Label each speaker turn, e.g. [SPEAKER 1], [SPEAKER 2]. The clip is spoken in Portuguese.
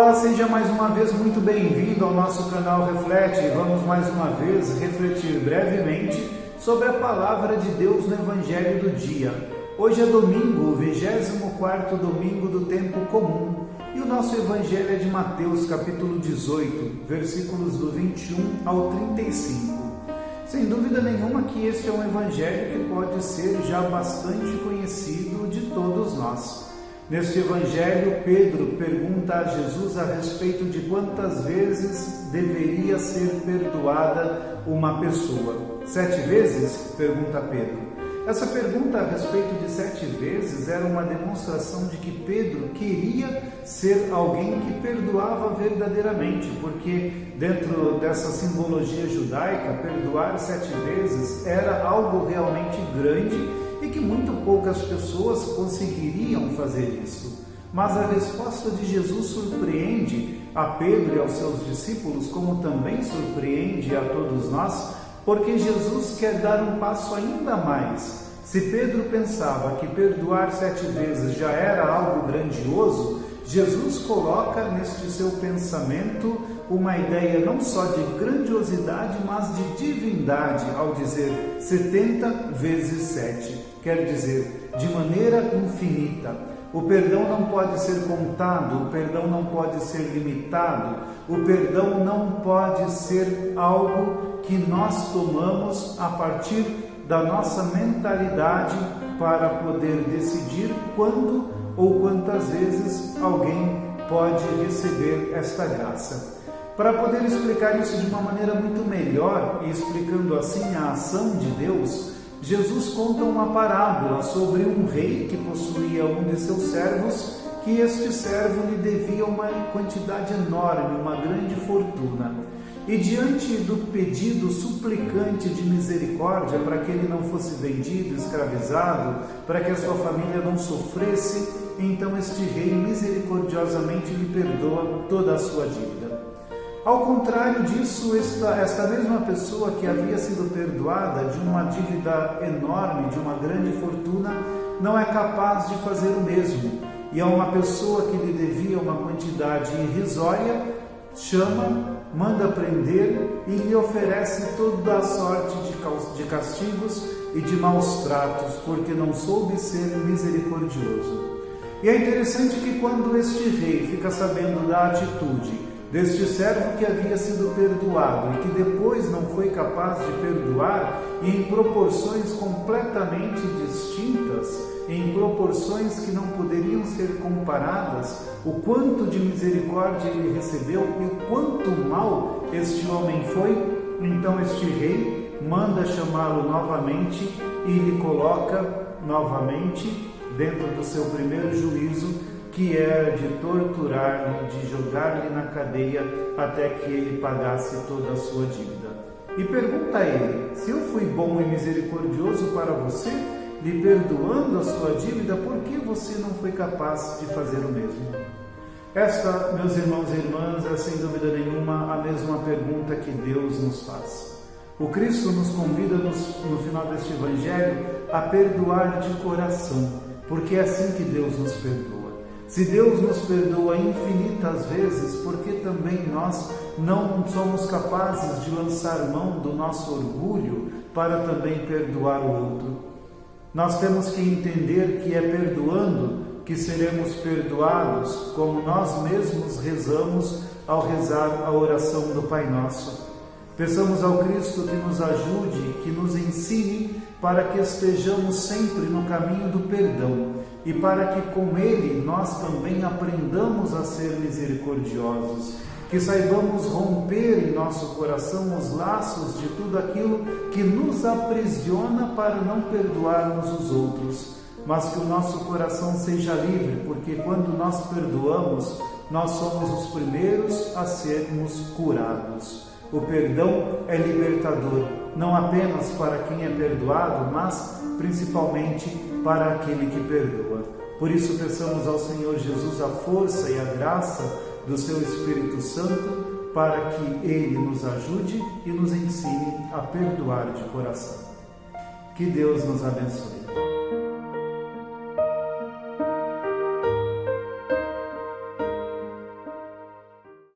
[SPEAKER 1] Olá, seja mais uma vez muito bem-vindo ao nosso canal Reflete. Vamos mais uma vez refletir brevemente sobre a palavra de Deus no Evangelho do dia. Hoje é domingo, o 24º domingo do tempo comum, e o nosso Evangelho é de Mateus, capítulo 18, versículos do 21 ao 35. Sem dúvida nenhuma que este é um Evangelho que pode ser já bastante conhecido de todos nós. Neste Evangelho, Pedro pergunta a Jesus a respeito de quantas vezes deveria ser perdoada uma pessoa. 7 vezes? Pergunta Pedro. Essa pergunta a respeito de 7 vezes era uma demonstração de que Pedro queria ser alguém que perdoava verdadeiramente, porque dentro dessa simbologia judaica, perdoar 7 vezes era algo realmente grande e que muito poucas pessoas conseguiriam fazer isso. Mas a resposta de Jesus surpreende a Pedro e aos seus discípulos, como também surpreende a todos nós, porque Jesus quer dar um passo ainda mais. Se Pedro pensava que perdoar 7 vezes já era algo grandioso, Jesus coloca neste seu pensamento uma ideia não só de grandiosidade, mas de divindade, ao dizer 70 vezes 7, quer dizer, de maneira infinita. O perdão não pode ser contado, o perdão não pode ser limitado, o perdão não pode ser algo que nós tomamos a partir da nossa mentalidade para poder decidir quando ou quantas vezes alguém pode receber esta graça. Para poder explicar isso de uma maneira muito melhor e explicando assim a ação de Deus, Jesus conta uma parábola sobre um rei que possuía um de seus servos, que este servo lhe devia uma quantidade enorme, uma grande fortuna. E diante do pedido suplicante de misericórdia para que ele não fosse vendido, escravizado, para que a sua família não sofresse, então este rei misericordiosamente lhe perdoa toda a sua dívida. Ao contrário disso, esta mesma pessoa que havia sido perdoada de uma dívida enorme, de uma grande fortuna, não é capaz de fazer o mesmo. E a uma pessoa que lhe devia uma quantidade irrisória, chama, manda prender e lhe oferece toda a sorte de castigos e de maus tratos, porque não soube ser misericordioso. E é interessante que quando este rei fica sabendo da atitude deste servo que havia sido perdoado e que depois não foi capaz de perdoar, e em proporções completamente distintas, em proporções que não poderiam ser comparadas, o quanto de misericórdia ele recebeu e o quanto mal este homem foi, então este rei manda chamá-lo novamente e lhe coloca novamente dentro do seu primeiro juízo, que era de torturar-lhe, de jogar-lhe na cadeia até que ele pagasse toda a sua dívida. E pergunta a ele: se eu fui bom e misericordioso para você, lhe perdoando a sua dívida, por que você não foi capaz de fazer o mesmo? Esta, meus irmãos e irmãs, é sem dúvida nenhuma a mesma pergunta que Deus nos faz. O Cristo nos convida no final deste Evangelho a perdoar de coração, porque é assim que Deus nos perdoa. Se Deus nos perdoa infinitas vezes, por que também nós não somos capazes de lançar mão do nosso orgulho para também perdoar o outro? Nós temos que entender que é perdoando que seremos perdoados, como nós mesmos rezamos ao rezar a oração do Pai Nosso. Peçamos ao Cristo que nos ajude, que nos ensine para que estejamos sempre no caminho do perdão e para que com Ele nós também aprendamos a ser misericordiosos, que saibamos romper em nosso coração os laços de tudo aquilo que nos aprisiona para não perdoarmos os outros, mas que o nosso coração seja livre, porque quando nós perdoamos, nós somos os primeiros a sermos curados. O perdão é libertador, não apenas para quem é perdoado, mas principalmente para aquele que perdoa. Por isso, peçamos ao Senhor Jesus a força e a graça do seu Espírito Santo para que Ele nos ajude e nos ensine a perdoar de coração. Que Deus nos abençoe.